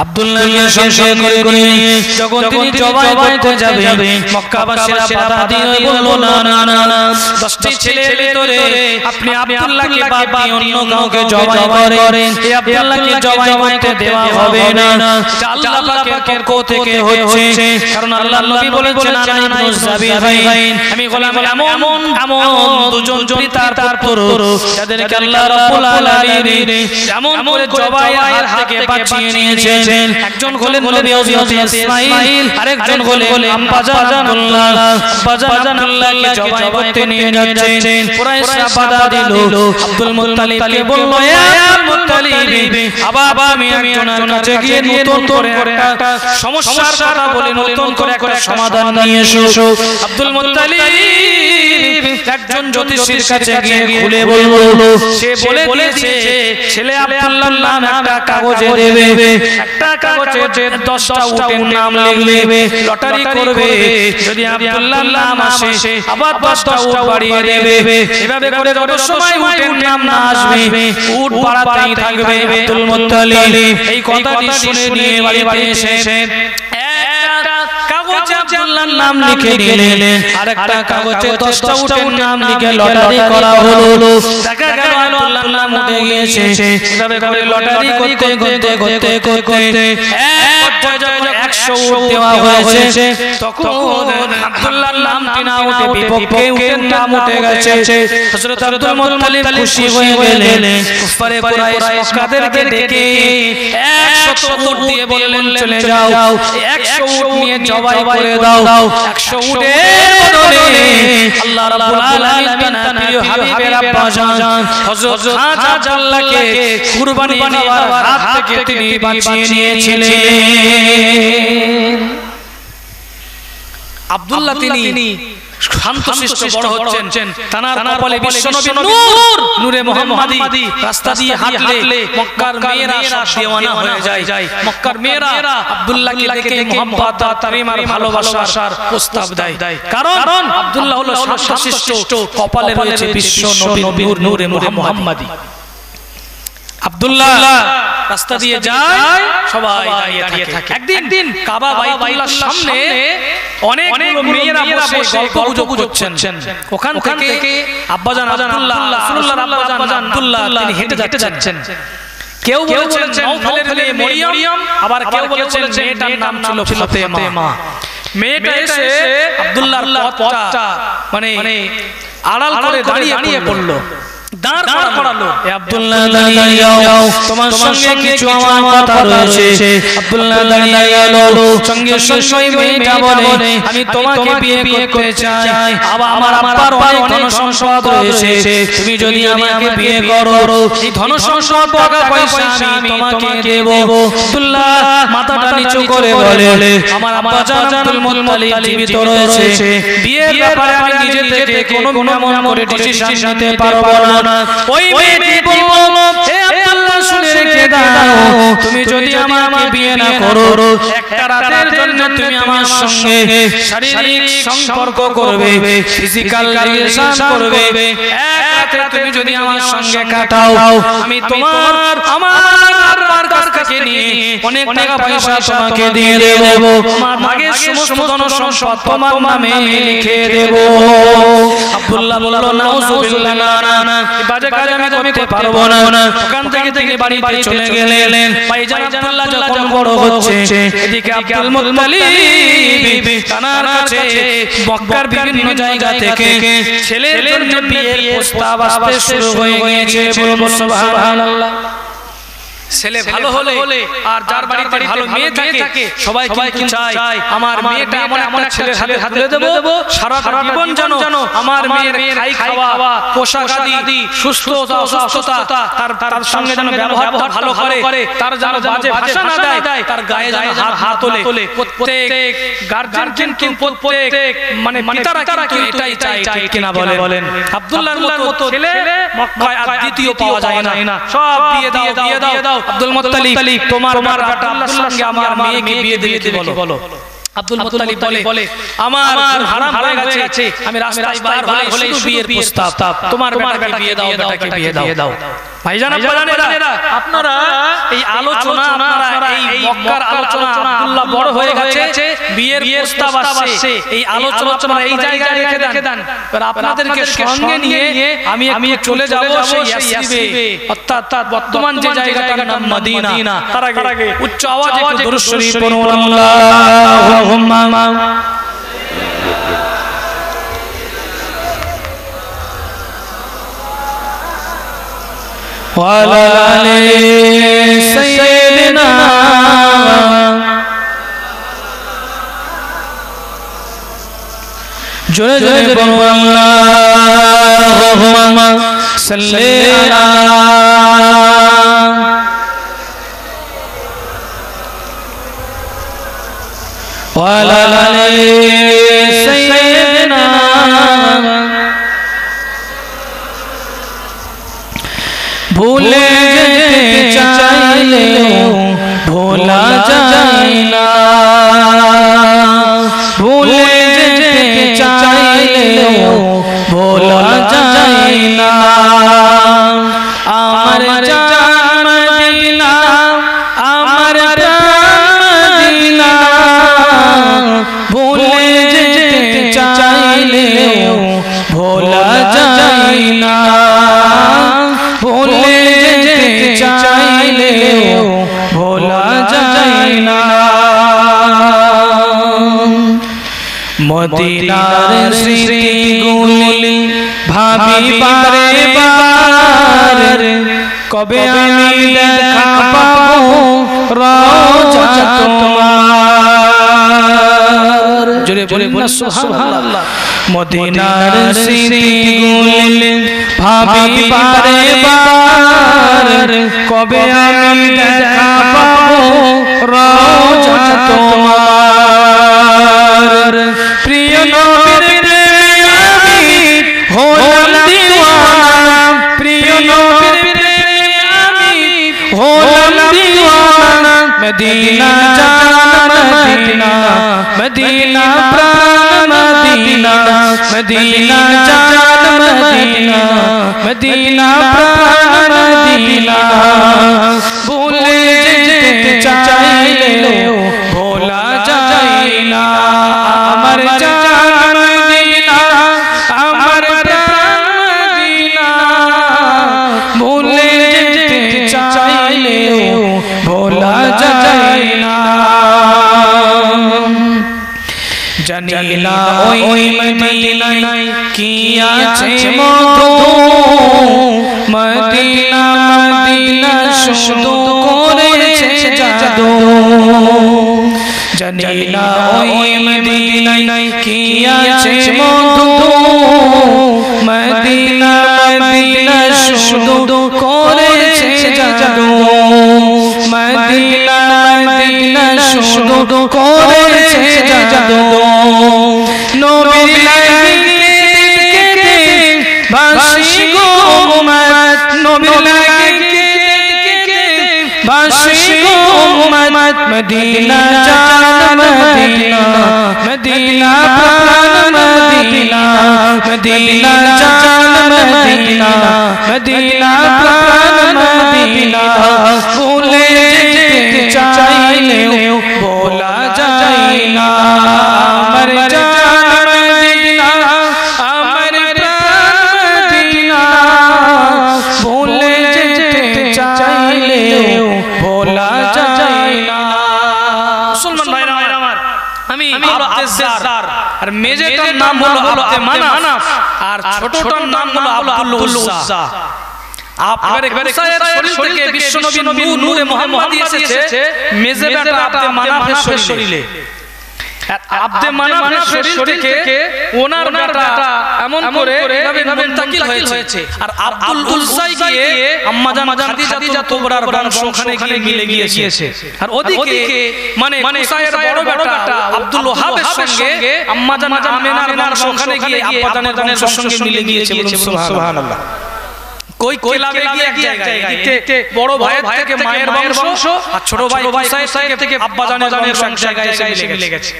আব্দুল্লাহকে সঙ্গে করে যখন তিনি জবাই করতে যাবে মক্কাবাসীরা বাধা দিয়ে বলল না না না না 10টি ছেলের ভিতরে আপনি আব্দুল্লাহকে বাদ দিয়ে অন্য কাউকে জবাই করেন এই আব্দুল্লাহকে জবাই করতে দেওয়া হবে না আল্লাহ পাকের পক্ষ থেকে হচ্ছে কারণ আল্লাহর নবী বলেছেন আনা ইবনু যাবিহাইন আমি গোলাম এমন দুজন পিতার পুত্র যাদেরকে আল্লাহ রাব্বুল আলামিন যেমন করে জবাইয়ের হাত থেকে বাঁচিয়ে নিয়েছেন একজন হলেন নবী হযরত ইসমাঈল আরেকজন হলেন আব্বাজান আল্লাহকে জবাই করতে নিয়ে যাচ্ছেন কুরাইশরা বাধা দিল আব্দুল মুত্তালিবকে বলল হে আব্দুল মুত্তালিব আবা আমি একজনের কাছে গিয়ে নতুন করে একটা সমস্যার কথা বলে নতুন করে একটা সমাধান নিয়ে এসো আব্দুল মুত্তালিব একজন জ্যোতিষীর কাছে গিয়ে খুলে বলল সে বলে দিয়েছে ছেলে আব্দুল্লাহর নাম একটা কাগজে দেবে একটা কাগজে 10টা উটের নাম লিখবে লটারি করবে যদি আব্দুল্লাহর নাম আসে আবার 10টা উট বাড়িয়ে দেবে এভাবে করে যত সময় উটের নাম না আসবে উট বাড়াতেই থাকবে আব্দুল মুত্তালিব এই কথাটি শুনে নিয়ে বাড়িতে এসে একটা কাগজে আব্দুল্লাহর নাম লিখে দিলেন আরেকটা কাগজে 10টা উটের নাম লিখে লটারি করা হলো দেখা গেল আব্দুল্লাহর নাম উঠে গিয়েছে এভাবে করে লটারি করতে এক পর্যায়ে যখন 100 উট দেওয়া হয়েছে তখন আব্দুল্লাহর নামটি না উঠে বিপক্ষে উটের নাম উঠে গেছে হযরত আব্দুল মুত্তালিব খুশি হয়ে গেলেন কুফারে কুরাইশ মক্কাদেরকে ডেকে 100 উট দিয়ে বললেন চলে যাও 100 উট নিয়ে জবাই করে দাও 100 উটের বদলে আল্লাহ রাব্বুল আলামিন তার প্রিয় হাবিবের আব্বাজান হযরত খাজা আল্লাহকে কুরবানি দেওয়ার হাত থেকে তিনি বাঁচিয়ে নিয়েছিলেন আব্দুল্লাহ তিনি শান্তশিষ্ট বড় হচ্ছেন তানার কপালে বিশ্বনবী নূর নূরে মুহাম্মাদি রাস্তা দিয়ে হাঁটলে মক্কার মেয়েরা সব দেওয়ানা হয়ে যায় মক্কার মেয়েরা আব্দুল্লাহকে দেখে মুহাব্বত আর তামিম আর ভালোবাসার প্রস্তাব দেয় কারণ আব্দুল্লাহ হলো শান্তশিষ্ট কপালে রয়েছে বিশ্বনবী নূরে মুহাম্মাদি আব্দুল্লাহ রাস্তা দিয়ে যায় সবাই দাঁড়িয়ে থাকে একদিন কাবা বাইতুল্লাহর সামনে অনেকগুলো মেয়েরা বসে গল্পগুজব করছেন ওখান থেকে আব্বাজান আব্দুল্লাহ রাসূলুল্লাহর আব্বাজান আব্দুল্লাহ তিনি হেঁটে যাচ্ছেন কেউ বলেছেন নওফলের মেয়ে মরিয়ম আবার কেউ বলেছেন মেয়েটার নাম ছিল ফাতেমা মেয়েটা এসে আব্দুল্লাহর পথটা মানে আড়াল করে দাঁড়িয়ে পড়লো দাঁড় করালো এ আব্দুল্লাহ দাঁড়িয়ে যাও তোমার সঙ্গে কিছু আমার কথা রয়েছে আব্দুল্লাহ দাঁড়িয়ে গেল সঙ্গে সঙ্গে মেয়েটা বলে আমি তোমাকে বিয়ে করতে চাই আমার আব্বার অনেক ধন সম্পদ রয়েছে তুমি যদি আমাকে বিয়ে করো এই ধন সম্পদ টাকা পয়সা আমি তোমাকে দেব আব্দুল্লাহ মাথাটা নিচু করে বলে আমার আব্বা জান আব্দুল মুত্তালিব জীবিত রয়েছে বিয়ের ব্যাপারে আমি নিজে থেকে কোনো মন করে ডিসিশন নিতে পারবো না ওই মেয়েটি বলল হে আব্দুল্লাহ শুনে রেখে দাও তুমি যদি আমাকে বিয়ে না করো একটা রাতের জন্য তুমি আমার সঙ্গে শারীরিক সম্পর্ক করবে ফিজিক্যাল রিলেশন করবে এক রাতে তুমি যদি আমার সঙ্গে কাটাও আমি আমার কাছ থেকে নিয়ে অনেক টাকা পয়সা তোমাকে দিয়ে দেব আমার ভাগের সমস্ত ধন সম্পদ তোমার নামে লিখে দেব আব্দুল্লাহ বলল নাউজুবিল্লাহ না বাজে কাজ আমি করতে পারবো না ওখান থেকে বাড়িতে চলে গেলেন ভাইজান আব্দুল্লাহ যখন বড় হচ্ছে এদিকে আব্দুল মুত্তালিব তানার কাছে মক্কার বিভিন্ন জায়গা থেকে ছেলের জন্য বিয়ের প্রস্তাব আসতে শুরু হয়ে গিয়েছে বলুন সুবহানাল্লাহ ছেলে ভালো হলে আর যার বাড়িতে ভালো মেয়ে থাকে সবাই কিন্তু চায় আমার মেয়েটা এমন একটা ছেলের হাতে তুলে দেব সারা জীবন যেন আমার মেয়ের খাওয়া পোশাক আদি সুস্থতা অসুস্থতা তার সঙ্গে যেন ব্যবহার ভালো করে তার যেন বাজে ভাষা না দেয় তার গায়ে যেন হাত তোলে প্রত্যেক গার্জিয়ান কিন্তু প্রত্যেক মানে পিতারা কিন্তু এটাই চায় ঠিক কিনা বলেন আব্দুল্লাহর মতো ছেলে মক্কায় আর দ্বিতীয় পাওয়া যায় না সব বিয়ে দাও আব্দুল মুত্তালিব তোমার বেটা আব্দুল্লাহর সঙ্গে আমার মেয়েকে বিয়ে দিতে বলো আব্দুল মুত্তালিব বলে আমার হারাম হয়ে গেছে, আমি রাস্তায় বার হলে শুধু বিয়ের প্রস্তাব, তোমার বেটাকে বিয়ে দাও, বেটাকে বিয়ে দাও। ভাইজান আপনারা আপনারা এই আলোচনা, আপনারা এই মক্কার আলোচনা, আব্দুল্লাহ বড় হয়ে গেছে, বিয়ের প্রস্তাব আসছে, এই আলোচনা আপনারা এই জায়গায় রেখে দেন। আর আপনাদেরকে সঙ্গে নিয়ে আমি চলে যাব সেই ইয়াসরিবে, অর্থাৎ বর্তমান যে জায়গাটার নাম মদিনা। তার আগে উচ্চ আওয়াজে একটু দরুদ শরীফ পড়ুন, আল্লাহুম্মা وعلى آل سيدنا جل جلاله اللهم صل على وعلى آل سيدنا ভুলে যেতে চাইলেও ভোলা যায় না, ভুলে যেতে চাইলেও ভোলা যায় না। আমার জান মদিনা, আমার প্রাণ মদিনা, ভুলে যেতে চাইলেও ভোলা যায় না, ভুলে যেতে চাইলেও ভোলা যায় না। মদিনার স্মৃতিগুলি ভাবি বারে বার, কবে আমি দেখা পাবো রওজা তোমার। জোরে বলে সুবহানাল্লাহ। মদিনার স্মৃতিগুলি ভাবি বারে বার, কবে আমি দেখা পাবো রওজা তোমার। প্রিয় নবীর প্রেমে আমি হলাম দিওয়ানা, প্রিয় নবীর প্রেমে আমি হলাম দিওয়ানা। মদিনা জান মদিনা, মদিনা প্রাণ মদিনা, মদিনা জান মদিনা, মদিনা প্রাণ মদিনা। ভুলে যেতে চাইলেও ভোলা যায় না, আমার জান মদিনা, আমার প্রাণ মদিনা। ভুলে যেতে চাইলেও ভোলা যায় না। জানি না ওই মদিনায় কি আছে মধু, মদিনা মদিনা শুধু করেছে জাদু। জানি না ওই মদিনায় কি আছে মধু, মদিনা মদিনা শুধু করেছে জাদু। মদিনা মদিনা শুধু করেছে জাদু। নবীর লাগি কেটে ভাসি গো উম্মত, নবীর লাগি কেটে ভাসি গো উম্মত। মদিনা জান মদিনা, মদিনা প্রাণ মদিনা, মদিনা জান মদিনা, মদিনা প্রাণ মদিনা। ভুলে যেতে চাইলেও ভোলা যায় না, আমার জান মদিনা, আমার প্রাণ মদিনা। ভুলে যেতে চাইলেও ভোলা যায় না। মুসলমান ভাইরা আমার, আমি আব্দুজ্জার, আর মেজেটার নাম হলো আব্দে মানাফ, আর ছোটটার নাম হলো আব্দুল উজ্জা। আপনার কুসাইয়ের শরীর থেকে বিশ্বনবী নূরে মুহাম্মদী এসেছে মেজে বেটা আব্দে মানাফের শরীরে। আব্দে মানাফের শরীর থেকে ওনার বেটা এমন করে এভাবে মুনতাকিল হয়েছে, আর আব্দুল উজ্জা গিয়ে আম্মা জান খাদিজা কুবরার বংশখানে গিয়ে মিলে গিয়েছে। আর ওদিকে মানে কুসাইয়ের বড় বেটা আব্দুল ওহাবের সঙ্গে আম্মা জান আমিনার বংশখানে গিয়ে আব্বা জানের বংশের সঙ্গে মিলে গিয়েছে। সুবহানাল্লাহ। कोई क्लाबे गিয়ে এক জায়গায় এদিকে বড় ভাইয়ের থেকে মায়ের বংশ, আর ছোট ভাই কুসাইয়ের থেকে আব্বা জানের বংশ এক জায়গায় এসে মিলে গেছে।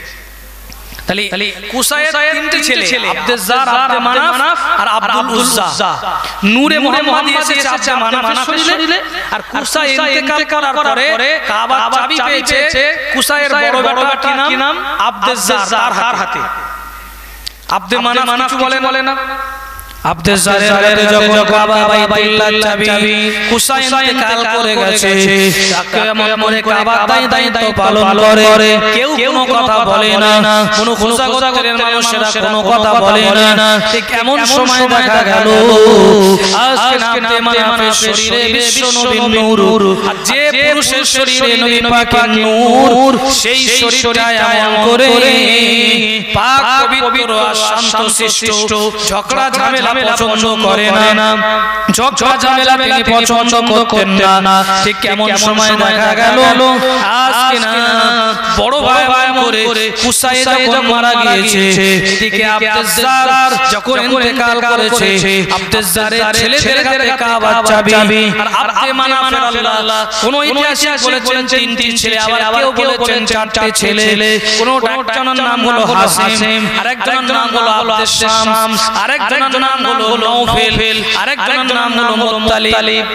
তাহলে কুসাইয়ের তিনটে ছেলে আব্দুজ্জার, আব্দে মানাফ আর আব্দুল উজ্জা। নূরে মুহাম্মাদি এসেছে আব্দে মানাফের শরীরে, আর কুসাই ইন্তেকাল করার পরে কাবার চাবি পেয়েছে কুসাইয়ের বড় বেটার নাম আব্দুজ্জার তার হাতে। আব্দে মানাফ কিছু বলে না। আব্দুজ্জারের হাতে যখন কাবা বাইতুল্লাহর চাবি কুসাই ইন্তেকাল করে গেছে, তাকে এমন মনে কাবা দায়িত্ব পালন করে, কেউ কোনো কথা বলে না, কোনো খুজা গোত্রের মানুষেরা কোনো কথা বলে না। ঠিক এমন সময় দেখা গেল আজকে আব্দে মানাফের শরীরে বিশ্ব নবীর নূর, আর যে পুরুষের শরীরে নবী পাকের নূর, সেই শরীরটা এমন করে পাক পবিত্র আর শান্ত শিষ্ট, ঝগড়া ঝামেলা পছন্দ করে না, ঝগড়া ঝামেলা তিনি পছন্দ করতেন না। ঠিক এমন সময় দেখা গেল আজকে না বড় ভাই করে কুসাই যখন মারা গিয়েছে, এদিকে আব্দুজ্জার যখন ইন্তেকাল করেছে, আব্দুজ্জারের ছেলেদের হাতে কাবার চাবি, আর আব্দে মানাফের আল্লাহ কোন ইতিহাসে বলেছেন তিনটি ছেলে, আবার কেউ বলেছেন চারটি ছেলে। কোন একজনের নাম হলো হাসিম, আরেকজনের নাম হলো আব্দুস শামস, আরেকজনের নাম হলো নওফেল, আরেকজনের নাম হলো মুত্তালিব।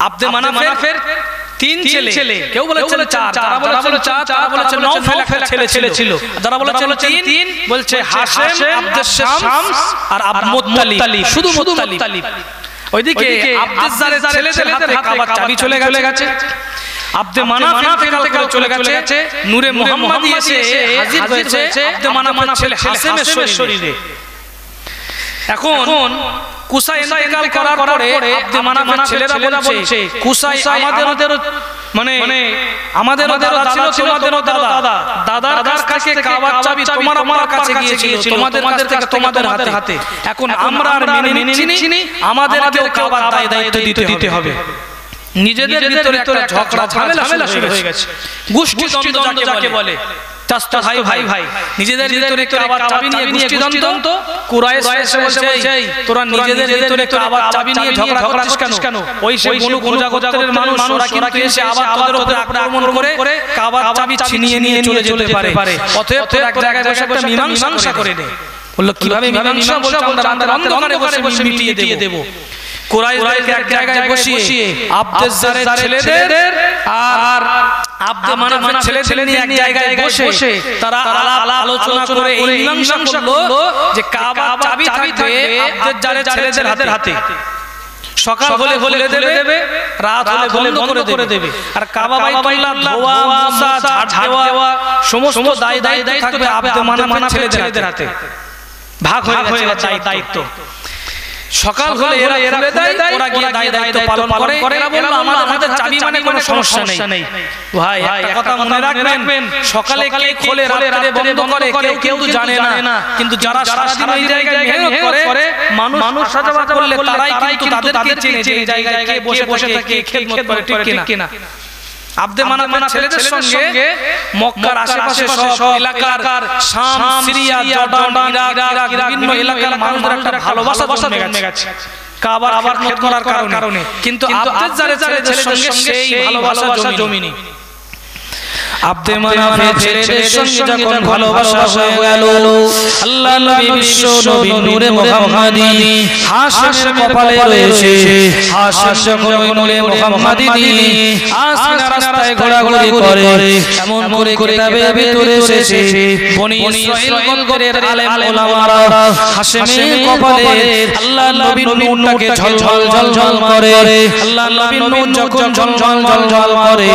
আব্দে মানাফের তিন ছেলে, কেউ বলেছেন চার, যারা বলেছেন চার তারা বলেছেন নওফেল একটা ছেলে ছিল, যারা বলেছেন তিন বলছে হাসিম, আব্দুস শামস আর মুত্তালিব, শুধু মুত্তালিব। ওইদিকে আব্দুজ্জারের ছেলেদের হাতে কাবার চাবি চলে গেছে, আব্দে মানাফ ইন্তেকাল চলে গেছে, নূরে মুহাম্মাদি এসে হাজির হয়েছে আব্দে মানাফের ছেলে হাসিমের শরীরে। এখন কুসাই ইন্তেকাল করার পরে আব্দে মানাফের ছেলেরা বলছে কুসাই আমাদেরও দাদা ছিল, তোমাদেরও দাদার কাছে কাবার চাবি তোমার কাছে গিয়েছিল, তোমাদের কাছ থেকে তোমাদের হাতে। এখন আমরা আর মেনে নিচ্ছি, আমাদেরকেও কাবার দায়িত্ব দিতে হবে। নিজেদের ভিতরে একটা ঝগড়া ঝামেলা শুরু হয়ে গেছে, গোষ্ঠী দ্বন্দ্ব যাকে বলে, চাচা ভাই নিজেদের ভিতরে কাবার চাবি নিয়ে গোষ্ঠী দ্বন্দ্ব। কুরাইশ এসে বলছে তোরা নিজেদের ভিতরে কাবার চাবি নিয়ে ঝগড়া করছিস কেন? ওই সে বনু গোত্রের মানুষ, ওরা কিন্তু এসে আবার তোদের উপরে আক্রমণ করে কাবার চাবি ছিনিয়ে নিয়ে চলে যেতে পারে। অতএব তোরা এক জায়গায় বসে একটা মীমাংসা করে নে। বলল কিভাবে মীমাংসা? বলছে আমরা অন্ধকারে বসে মিটিয়ে দেব। কুরাইশদেরকে এক জায়গায় বসিয়ে আব্দুজ্জারের ছেলেদের আর আব্দে মানাফের ছেলে নিয়ে এক জায়গায় বসে তারা আলোচনা করে এই মীমাংসা করলো যে কাবার চাবি থাকবে আব্দুজ্জারের ছেলেদের হাতে। সকাল হলে খুলে দেবে, রাত হলে বন্ধ করে দেবে, আর কাবা বাইতুল্লাহ ধোয়া মোছা ঝাড় দেওয়া সমস্ত দায়িত্ব থাকবে আব্দে মানাফের ছেলেদের হাতে। ভাগ হয়ে গেছে দায়িত্ব। সকাল হলে এরা খুলে দেয়, ওরা গিয়ে দায়িত্ব পালন করে। এরা বলল আমাদের চাবি মানে কোনো সমস্যা নেই। ভাই একটা কথা মনে রাখবেন, সকালে কে খোলে রাতে বন্ধ করে কেউ তো জানে না, কিন্তু যারা সারাদিন ওই জায়গায় মেহনত করে, মানুষ সাজাবাজ করলে তারাই কিন্তু তাদেরকে চেনে যে এই জায়গায় কে বসে থাকে, খেদমত করে, ঠিক কিনা? আব্দে মানাফের ছেলেদের সঙ্গে মক্কার আশেপাশে সব এলাকার শাম, সিরিয়া, জর্ডান, ইরাক বিভিন্ন এলাকার মানুষদের একটা ভালোবাসা জন্মে গেছে কাবার খেদমত করার কারণে। কিন্তু আব্দুজ্জারের ছেলেদের সঙ্গে সেই ভালোবাসা জমিনি। আব্দে মানাফের ছেলেদের সঙ্গে যখন ভালোবাসা হয়ে গেল, আল্লাহ নবী বিশ্ব নবী নূরে মুহাম্মাদি হাসিমের কপালে রয়েছে। হাসিম যখন নূরে মুহাম্মাদি আসমানের রাস্তায় ঘোরাঘুরি করে, এমন করে কিতাবে ভিতরে এসেছে বনি ইসরাঈল গোত্রের আলেম ওলামারা হাসিমের কপালে আল্লাহ নবীর নূরটাকে ঝলঝল করে। আল্লাহ নবীর নূর যখন ঝলঝল করে,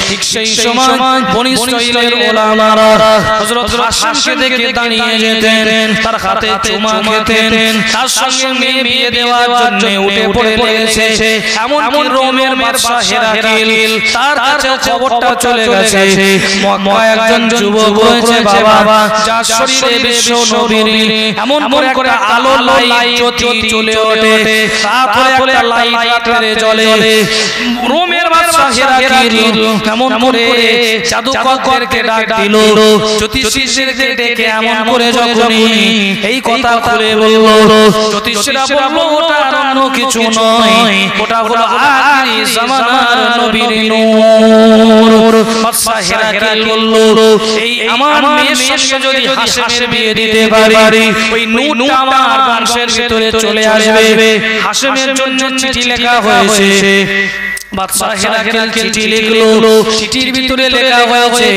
ঠিক সেই সময় বনি ইসরাঈলের ওলামারা হযরত হাসিমকে দেখে দাঁড়িয়ে যেতেন, তার হাতে চুমা খেতেন, তার সঙ্গে মেয়ে বিয়ে দেওয়ার জন্য উঠে পড়ে লেগেছে। এমন কি রোমের বাদশা হেরাকিল, তার কাছে খবরটা চলে গেছে মক্কায় একজন যুবক রয়েছে বাবা, যার শরীরে বিশ্ব নবীর এমন করে আলো লাইট জ্যোতি চলে ওঠে, তারপরে একটা লাইট রে জ্বলে। রোমের বাদশা হেরাকিল এমন করে জাদুকরদেরকে ডাক দিল, জ্যোতিষীদেরকে ডেকে এমন করে যখনই এই কথা খুলে বলল, জ্যোতিষীরা বলল ওটা অন্য কিছু নয়, ওটা হলো আখিরি জামানার নবীর নূর। বাদশা হেরাকেল বলল এই আমার মেয়ের সঙ্গে যদি হাশেমের বিয়ে দিতে পারি ওই নূরটা আমার বংশের ভিতরে চলে আসবে হাশেমের জন্য চিঠি লেখা হয়েছে বাদশা হেরাকেল চিঠি লিখলো চিঠির ভিতরে লেখা হয়েছে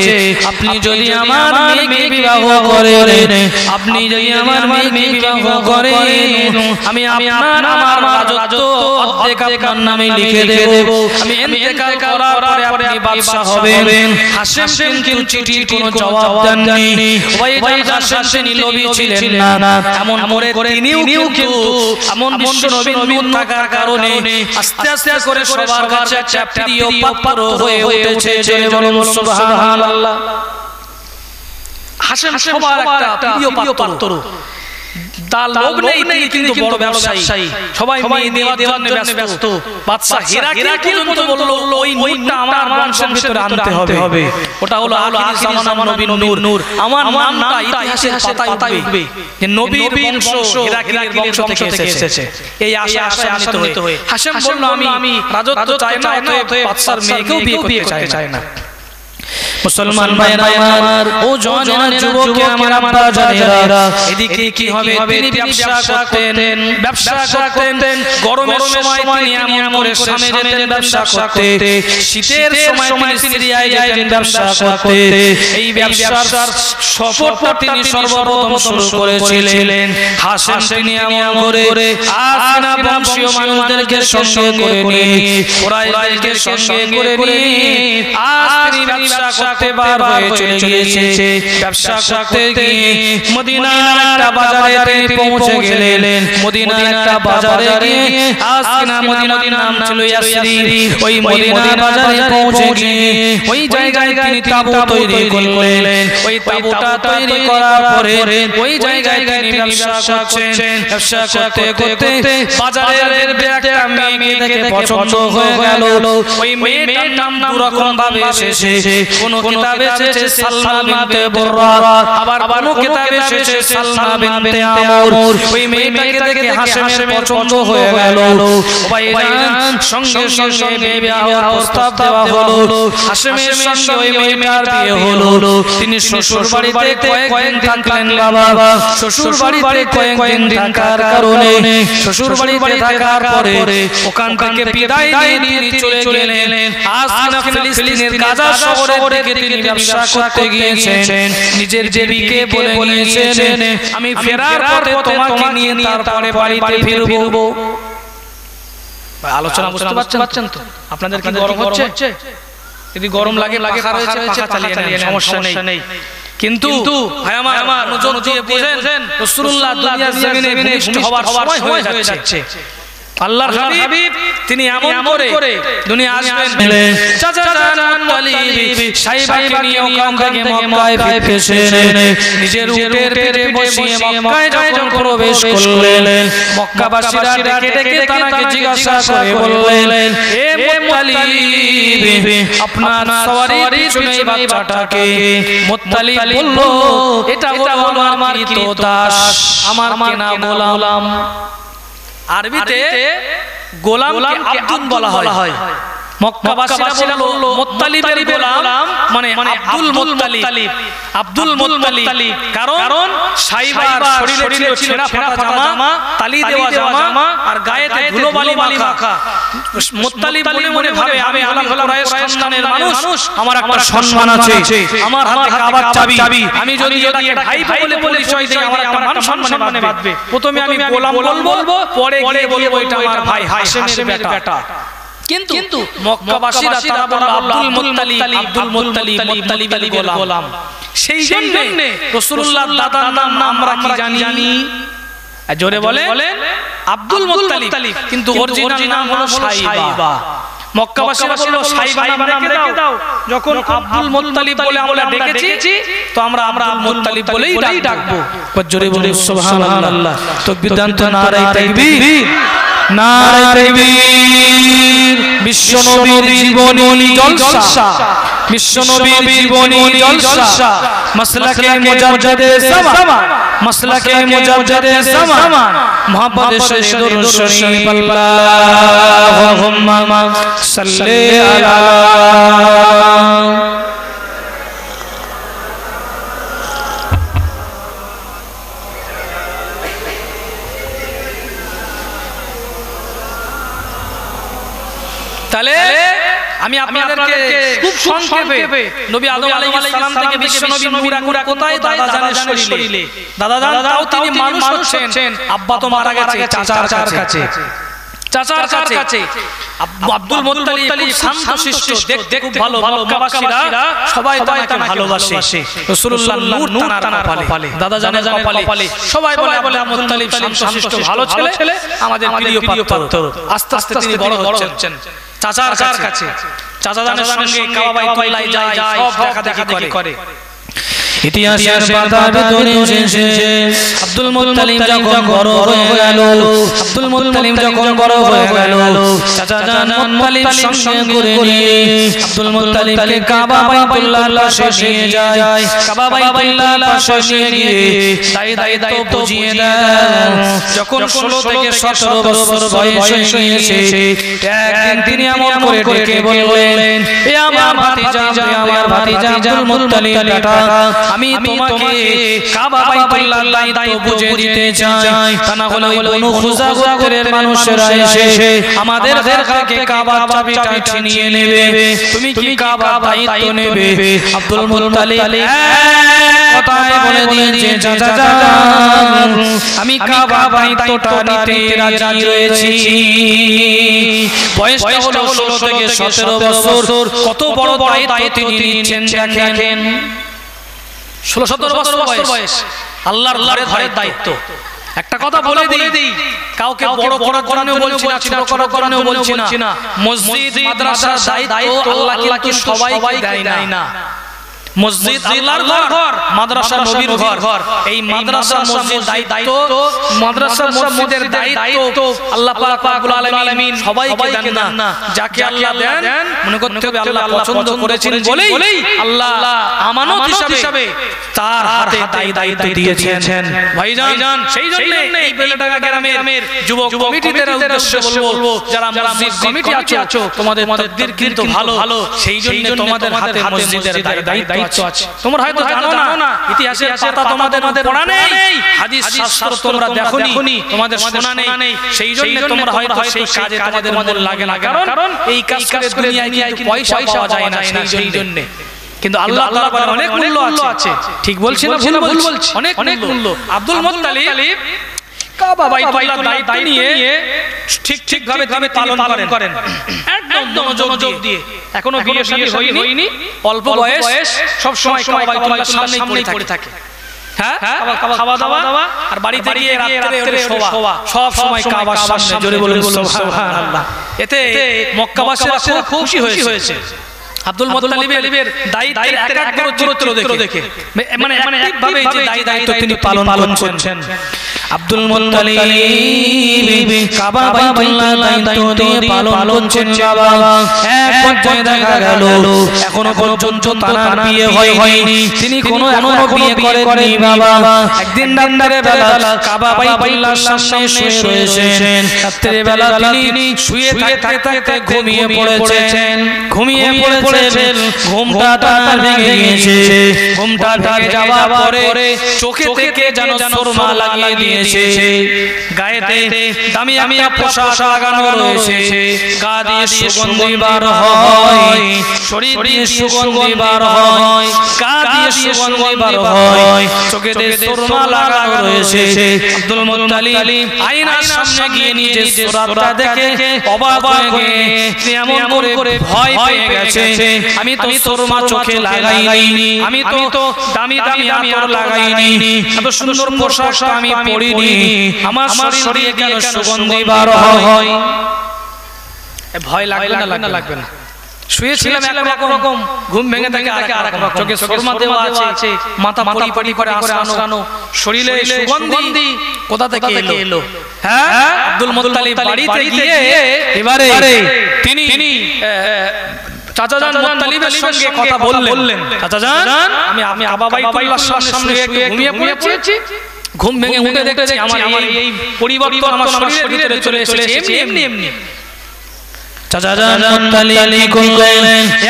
আপনি যদি আমার মেয়েকে বিবাহ করেন আপনি যদি আমার মেয়েকে বিবাহ করেন আমি আমার রাজত্ব অর্ধেক আপনার নামে লিখে দেব আমি ইন্তেকাল করার পরে আপনি বাদশা হবেন হাশেম কিন্তু চিঠির কোনো জবাব দেননি ওই হাশেম লোভী ছিলেন না এমন করে তিনিও কিন্তু এমন বিশ্ব নবীর নূর থাকার কারণে আস্তে আস্তে করে সবার কাছে একটা প্রিয় পাত্র হয়ে উঠেছে জোরে বলুন সুবহানাল্লাহ হাশেম সবার একটা প্রিয় পাত্র তার লোভ নেই কিন্তু বড় ব্যবসায়ী সবাই মেয়ে দেওয়ার জন্য ব্যস্ত বাদশা হেরাকেল পর্যন্ত বলল ওই নূরটা আমার বংশের ভিতরে আনতে হবে ওটা হলো আখির জামানার নবীর নূর আমার নামটা ইতিহাসের পাতায় উঠবে যে নবীর বংশ হেরাকেলের বংশ থেকে এসেছে এই আশায় আশান্বিত হয়ে হাশেম বলল আমি রাজত্ব চাই না অতএব বাদশার মেয়েকেও বিয়ে করতে চাই না মুসলমান ভাইরা আমার ও জওয়ান যুবক আমার আব্বা জানেরা এদিকে কি হবে তিনি ব্যবসা করতেন গরমের সময় তিনি এমন করে সামনে যেতেন ব্যবসা করতে শীতের সময় তিনি সিরিয়ায় যেতেন ব্যবসা করতে এই ব্যবসার সফরটা তিনি সর্বপ্রথম শুরু করেছিলেন হাশেম তিনি এমন করে আসনা বংশীয় মানুষদেরকে সঙ্গে করে নিয়ে কুরাইশদেরকে সঙ্গে করে নিয়ে তিনি ব্যবসা করতে বার হয়ে চলে গিয়েছে ব্যবসা করতে গিয়ে মদিনার একটা বাজারে তিনি পৌঁছে গেলেন মদিনার একটা বাজারে গিয়ে আসনা মদিনার নাম ছিল ইয়াসরিব ওই মদিনার বাজারে পৌঁছে গিয়ে ওই জায়গায় তিনি তাঁবু তৈরি করলেন ওই তাঁবুটা তৈরি করার পরে ওই জায়গায় তিনি ব্যবসা করছেন ব্যবসা করতে করতে বাজারের একটা মেয়েকে দেখে পছন্দ হয়ে গেল ওই মেয়েটার নাম দুরকম ভাবে এসেছে কোন কিতাবে এসেছে সালমা বিনতে বুররা আবার কোন কিতাবে এসেছে সালমা বিনতে আমর ওই মেয়েটাকে দেখে হাশেমের পছন্দ হয়ে গেল ভাইজান সঙ্গে সঙ্গে বিবাহ প্রস্তাব দেওয়া হলো হাশেমের সঙ্গে ওই মেয়েটার বিয়ে হলো তিনি শ্বশুর বাড়িতে কয়েকদিন থাকলেন বাবা শ্বশুর বাড়িতে কয়েকদিন থাকার কারণে শ্বশুর বাড়িতে থাকার পরে ওখান থেকে বিদায় নিয়ে চলে গেলেন আসনা ফিলিস্তিনের গাজা শহরে থেকে তিনি ব্যবসা করতে গিয়েছেন নিজের দেবীকে বলে গিয়েছেন আমি ফেরার পথে তোমাকে নিয়ে তারপরে বাড়িতে ফিরবো আলোচনা বুঝতে পারছেন তো আপনাদের কি গরম হচ্ছে যদি গরম লাগে পাখা রয়েছে পাখা চালিয়ে নেন সমস্যা নেই কিন্তু ভাই আমার মনোযোগ দিয়ে বুঝেন রাসূলুল্লাহ দুনিয়ার জমিনে ভূমিষ্ঠ হওয়ার সময় হয়ে যাচ্ছে আল্লাহর হাবিব তিনি এমন করে দুনিয়া আসবেন চাচা মুত্তালিব সাইবাকে নিয়ে ওখান থেকে মক্কায় ফিরেছেন নিজের উটের পেটে বসিয়ে মক্কায় যখন প্রবেশ করলেন মক্কাবাসীরা ডেকে তাকে জিজ্ঞাসা করে বললেন হে মুত্তালিব আপনার সওয়ারির পিছনে এই বাচ্চাটাকে মুত্তালিব বলল এটা হলো আমার কৃত দাস আমার কেনা গোলাম আরবিতে গোলামকে আব্দুন বলা হয় মক্কাবাসীরা বলল মুত্তালিবের গোলাম মানে আব্দুল মুত্তালিব কারণ সাইবার শরীরে ছিল ছেঁড়া ফাটা জামা তালি দেওয়া জামা আর গায়েতে ধুলোবালি মাখা মুত্তালিব মনে ভাবে আমি হলাম কুরাইশ খানদানের মানুষ আমার একটা সম্মান আছে আমার হাতে কাবার চাবি আমি যদি এটাকে ভাই বলে পরিচয় দেই আমার একটা মান সম্মানে বাঁধবে প্রথমে আমি গোলাম বলবো পরে গিয়ে বলবো এটা আমার ভাই হাশেমের বেটা কিন্তু মক্কাবাসীরা তারা বলল আব্দুল মুত্তালিবের গোলাম সেই জন্য রাসূলুল্লাহর দাদার নাম আমরা কি জানি জোরে বলেন আব্দুল মুত্তালিব কিন্তু অরিজিনাল নাম হলো সাইবা মক্কাবাসীরা বলল সাইবা নাম রেখে দাও যখন আব্দুল মুত্তালিব বলে আমরা ডেকেছি তো আমরা আব্দুল মুত্তালিব বলেই ডাকবো জোরে বলে সুবহানাল্লাহ তাকবীর দান তো নারায়ে তাকবীর নারায়ে তাকবীর বিশ্বনবীর জীবনী জলসা বিশ্বনবীর জীবনী জলসা মাসলাকে মুজাদ্দিদে জামান মাসলাকে মুজাদ্দিদে জামান মুহাম্মদ শরীফ শরীফ আল্লাহুম্মা সাল্লি আলা আমি আপনাদেরকে খুব সংক্ষেপে নবী আদম আলাইহিস সালাম থেকে বিশ্ব নবী নূর কোথায় দাদা জানের শরীরে দাদা জান তাও তিনি মানুষ হচ্ছেন আব্বা তো মারা গেছে চাচার কাছে আব্দুল মুত্তালিব খুব শান্তশিষ্ট দেখতে খুব ভালো মক্কাবাসীরা সবাই তাকে ভালোবাসে রাসূলুল্লাহ নূর তানার কপালে দাদা জানের কপালে সবাই বলে আব্দুল মুত্তালিব শান্তশিষ্ট ভালো ছেলে আমাদের প্রিয় পাত্র আস্তে আস্তে তিনি বড় হচ্ছেন চাচার কাছে চাচা জানের সঙ্গে কাবা বাইতুল্লাহ যায় সব দেখাদেখি করে ইতিহাসের পাতার ভিতরে এসেছে আব্দুল মুত্তালিব যখন বড় হয়ে গেল আব্দুল মুত্তালিব যখন বড় হয়ে গেল চাচা জান মুত্তালিব সঙ্গে করে নিয়ে আব্দুল মুত্তালিবকে কাবা বাইতুল্লাহর পাশে নিয়ে যায় কাবা বাইতুল্লাহর পাশে নিয়ে গিয়ে দায়িত্ব বুঝিয়ে দেন যখন 16 থেকে 17 বছর বয়স হয়েছে একদিন তিনি এমন করে ডেকে বললেন এ আমার ভাতিজা আব্দুল মুত্তালিব বেটা আমি তোমাকে কাবা বাইতুল্লাহর দায়িত্ব বুঝিয়ে দিতে চাই তা না হলে ওই বনু খুজা গোত্রের মানুষেরা এসে আমাদের থেকে কাবার চাবিটা ছিনিয়ে নেবে তুমি কি কাবার দায়িত্ব নেবে আব্দুল মুত্তালিব কথায় বলে দিয়েছে চাচা আমি কাবা দায়িত্বটা নিতে রাজি রয়েছি বয়সটা হলো 16 থেকে 17 বছর কত বড় দায়িত্ব তিনি নিচ্ছেন দেখেন 16-17 বছর বয়স আল্লাহর ঘরের দায়িত্ব একটা কথা বলে দিই কাউকে বড় করানোও বলছি না ছোট করানোও বলছি না মসজিদ মাদ্রাসার দায়িত্ব আল্লাহ কি সবাইকে দেয় না মসজিদ আল্লাহর ঘর মাদ্রাসা নবীর ঘর এই মাদ্রাসা মসজিদ দায়িত্ব মাদ্রাসা মসজিদের দায়িত্ব আল্লাহ পাক রব্বুল আলামিন সবাইকে দেন না যাকে আল্লাহ দেন মনে করতে হবে আল্লাহ পছন্দ করেছেন বলেই আল্লাহ আমানত হিসাবে তার হাতে দায়িত্ব দিয়েছেন ভাইজান সেই জন্য এই বেলেডাঙ্গা গ্রামের যুবক কমিটিদের উদ্দেশ্যে বলবো যারা মসজিদ কমিটি আছো তোমাদের তাকদীর কিন্তু ভালো সেই জন্য তোমাদের হাতে মসজিদের দায়িত্ব আছে তোমরা হয়তো জানো না ইতিহাসের পাতা তোমাদের পড়া নেই হাদিস শাস্ত্র তোমরা দেখোনি তোমাদের শোনা নেই সেই জন্য তোমরা হয়তো সেই কাজে তোমাদের মন লাগে না কারণ এই কাজ করে দুনিয়ায় কিন্তু পয়সা পাওয়া যায় না সেই জন্য কিন্তু আল্লাহ তাআলার পরে অনেক মূল্য আছে ঠিক বলছি না ভুল বলছি অনেক মূল্য আব্দুল মুত্তালিব কাবা বাইতুল্লাহর দায়িত্ব নিয়ে ঠিক ভাবে তিনি পালন করেন একদম মনোযোগ দিয়ে এখনো বিয়ে শাদী হয়নি অল্প বয়স সব সময় কাবা বাইতুল্লাহর সামনেই পড়ে থাকে হ্যাঁ খাওয়া দাওয়া আর বাড়িতে গিয়ে রাতে শোয়া সব সময় কাবার সামনে জোরে বলে সুবহানাল্লাহ এতে মক্কাবাসীরা খুব খুশি হয়েছে আব্দুল মুত্তালিবের দায়িত্বের একাগ্র চরিত্র দেখে মানে একভাবে যে দায়িত্ব তিনি পালন করছেন আব্দুল মুত্তালিব কাবা বাইতুল্লাহর দায়িত্ব দিয়ে পালন করছেন বাবা এক পর্যায়ে দেখা গেল এখনো পর্যন্ত তার বিয়ে হয়নি তিনি এখনো বিয়ে করেননি বাবা একদিন রাতের বেলা কাবা বাইতুল্লাহর সামনে শুয়ে রয়েছেন রাতের বেলা তিনি শুয়ে থাকতে ঘুমিয়ে পড়েছেন ঘুমটা তার ভেঙে গিয়েছে ঘুমটা ভেঙে যাওয়ার পরে চোখে থেকে যেন সুরমা লাগিয়ে দিয়েছে গায়েতে দামি পোশাক লাগানো রয়েছে গা দিয়ে সুগন্ধি বার হয় শরীর দিয়ে সুগন্ধি বার হয় গা দিয়ে সুগন্ধি বার হয় চোখেতে সুরমা লাগানো রয়েছে আব্দুল মুত্তালিব আয়নার সামনে গিয়ে নিজের সুরাতটা দেখে অবাক হয়ে গিয়ে এমন করে ভয় পেয়ে গেছে আমি তো সুরমা চোখে লাগাইনি আমি তো দামি আতর লাগাইনি এত সুন্দর পোশাক আমি পরিনি আমার শরীরে কেন সুগন্ধি বার হয় ভয় লাগবে না শুয়েছিলাম একরকম ঘুম ভেঙে থাকে আরেক রকম চোখে সুরমা দেওয়া আছে মাথা পরি করে আসানো শরীরে সুগন্ধি কোথা থেকে এলো হ্যাঁ আব্দুল মুত্তালিব বাড়িতে গিয়ে এবারে তিনি চাচা জান মুত্তালিবের সঙ্গে কথা বললেন চাচা জান আমি কাবা বাইতুল্লাহর সামনে একটু ঘুমিয়ে পড়েছি ঘুম ভেঙে উঠে দেখতেছি আমার এই পরিবর্তন আমার শরীরে চলে এসেছে এমনি চাচা জান মুত্তালিব করলেন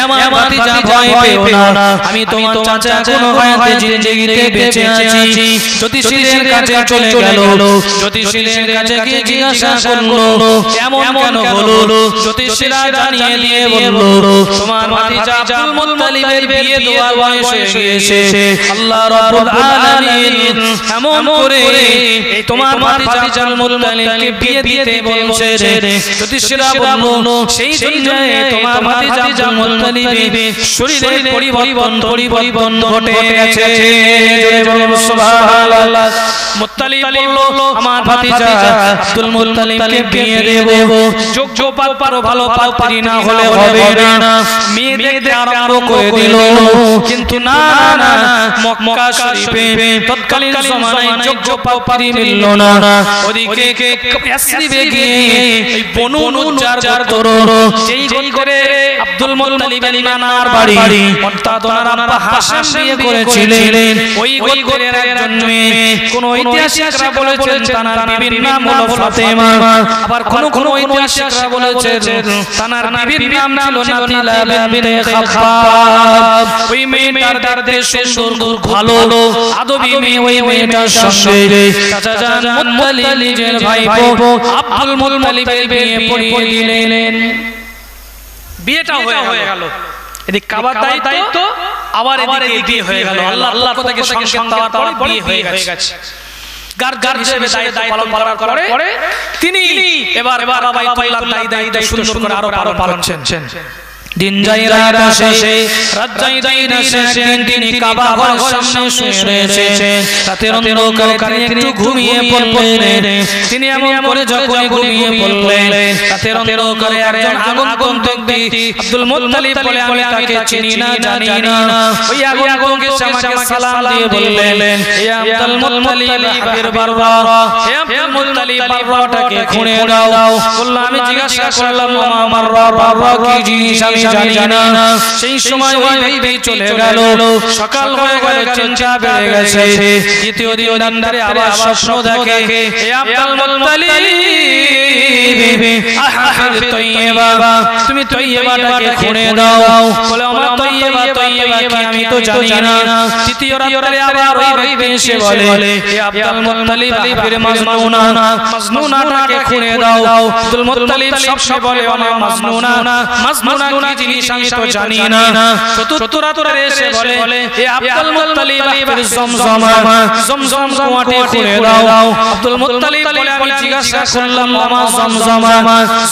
আমার ভাতিজা ভয় পেও না আমি তোমার চাচা এখনো হায়াতে জিন্দেগিতে বেঁচে আছি জ্যোতিষীর কাছে চলে গেল জ্যোতিষীর কাছে গিয়ে জিজ্ঞাসা করলো এমন কেন হলো জ্যোতিষীরা জানিয়ে দিয়ে বলল তোমার ভাতিজা আব্দুল মুত্তালিবের বিয়ে দেওয়ার বয়স হয়ে গিয়েছে আল্লাহ রাব্বুল আলামিন এমন করে এই তোমার ভাতিজা আব্দুল মুত্তালিবকে বিয়ে দিতে বলছে জ্যোতিষীরা বলল সেই জন্য তোমার ভাতিজা আব্দুল মুত্তালিবের শরীরে পরিবর্তন ঘটে গেছে জোরে বলুন সুবহানাল্লাহ মুত্তালিব বলল আমার ভাতিজা আব্দুল মুত্তালিবকে বিয়ে দেব যোগ্য পাত্র ভালো পাত্রী না হলে হবে না মেয়ে দেখতে আরম্ভ করে দিল কিন্তু না না মক্কা শরীফে তৎকালীন জমানায় যোগ্য পাত্রী মিলল না ওদিকে ইয়াসরিবে গিয়ে এই বনু নুজ্জার গোত্র যেই করে আব্দুল মুত্তালিবের নানার বাড়ি অর্থাৎ ওনার আব্বা হাশিম বিয়ে করেছিলেন ওই গোত্রের একজন মেয়ে কোন ঐতিহাসিকরা বলেছেন তার বিবির নাম হলো ফাতেমা আবার কোন ঐতিহাসিকরা বলেছেন তার বিবির নাম ছিল নাতিলা বিনতে খাব্বাব ওই মেয়েটার দেখতে সুন্দর ভালো আদবী মেয়ে ওই মেয়েটার সঙ্গে চাচা জান মুত্তালিবের ভাইপো আব্দুল মুত্তালিবের বিয়ে পড়িয়ে দিলেন বিয়েটা হয়ে গেল এদিকে কাবার দায়িত্ব আবার এদিকে বিয়ে হয়ে গেল আল্লাহ থেকে সংকেত দেওয়ার পরে বিয়ে হয়ে গেছে গার্ড হিসেবে দায়িত্ব পালন করার পরে তিনি এবার বাইতুল্লাহ দায়িত্ব সুন্দর করে আরো পালন করছেন দিন যায় রাত আসে রাত যায় দিন আসে একদিন তিনি কাবা ঘরের সামনে শুয়ে রয়েছেন রাতের অন্ধকারে একটু ঘুমিয়ে পড়লেন তিনি এমন করে যখন ঘুমিয়ে পড়লেন রাতের অন্ধকারে একজন আগন্তুক ব্যক্তি আব্দুল মুত্তালিব বলে আমি তাকে চিনি না জানি না ওই আগন্তুক আমাকে সালাম দিয়ে বললেন হে আব্দুল মুত্তালিব হাবির বাররা হে আব্দুল মুত্তালিব বাররাটাকে খুঁড়ে দাও বলল আমি জিজ্ঞাসা করলাম আমার বাররা কি জিনিস আমি জানি না সেই সময় ওই ব্যক্তি চলে গেল সকাল হয়ে গেল চিন্তা বেড়ে গেছে দ্বিতীয় দিন দান্দারে আবার স্বপ্ন দেখে হে আব্দুল মুত্তালিব আহাফির তয়্যিবা তুমি তয়্যিবাটাকে খুঁড়ে দাও বলে আমার তয়্যিবা কি আমি তো জানি না তৃতীয় রাতে আবার ওই ব্যক্তি এসে বলে হে আব্দুল মুত্তালিব আহাফির মাজনুনাটাকে খুঁড়ে দাও আব্দুল মুত্তালিব সবসময় বলে আমার মাজনুনা কি জিনিস আমি তো জানি না চতুর্থ রাতে এসে বলে হে আব্দুল মুত্তালিব আহাফির জমজম কুয়াটি খুঁড়ে দাও আব্দুল মুত্তালিব বলে আমি জিজ্ঞাসা করলাম আমার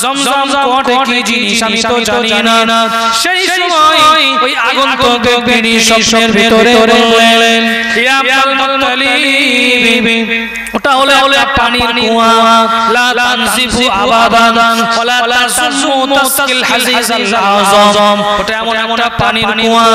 জমজম কুয়াটি কি জিনিস আমি তো জানি না সেই সময় ওই আগন্তুক ব্যক্তি স্বপ্নের ভিতরে বললেন হে আব্দুল মুত্তালিব ওটা হলো পানির কুয়া লা তানজিফু আবাদান ওয়ালা তাসুমু তাসকিল হাজিজ আল আযম ওটা এমন একটা পানির কুয়া